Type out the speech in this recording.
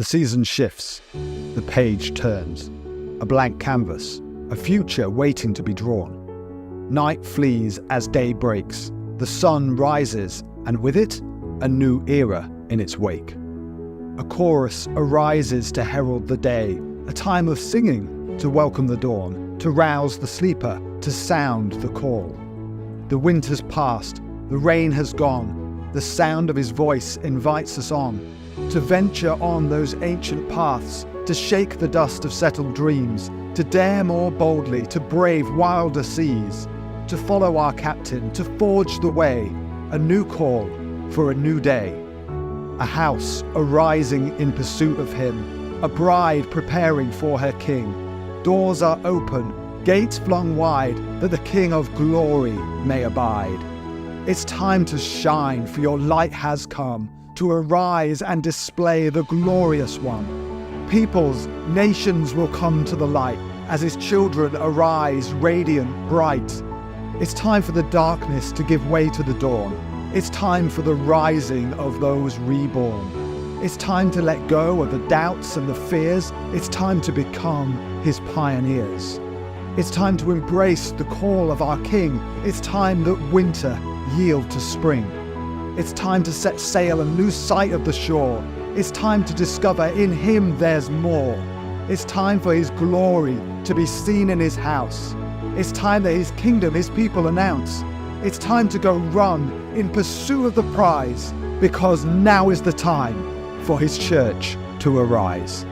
The season shifts, the page turns, a blank canvas, a future waiting to be drawn. Night flees as day breaks, the sun rises, and with it, a new era in its wake. A chorus arises to herald the day, a time of singing to welcome the dawn, to rouse the sleeper, to sound the call. The winter's past, the rain has gone, the sound of his voice invites us on, to venture on those ancient paths, to shake the dust of settled dreams, to dare more boldly, to brave wilder seas, to follow our captain, to forge the way, a new call for a new day. A house arising in pursuit of him, a bride preparing for her king. Doors are open, gates flung wide, that the King of glory may abide. It's time to shine, for your light has come, to arise and display the glorious one. Peoples, nations will come to the light, as his children arise radiant, bright. It's time for the darkness to give way to the dawn. It's time for the rising of those reborn. It's time to let go of the doubts and the fears. It's time to become his pioneers. It's time to embrace the call of our King. It's time that winter yield to spring. It's time to set sail and lose sight of the shore. It's time to discover in him there's more. It's time for his glory to be seen in his house. It's time that his kingdom, his people announce. It's time to go run in pursuit of the prize, because now is the time for his church to arise.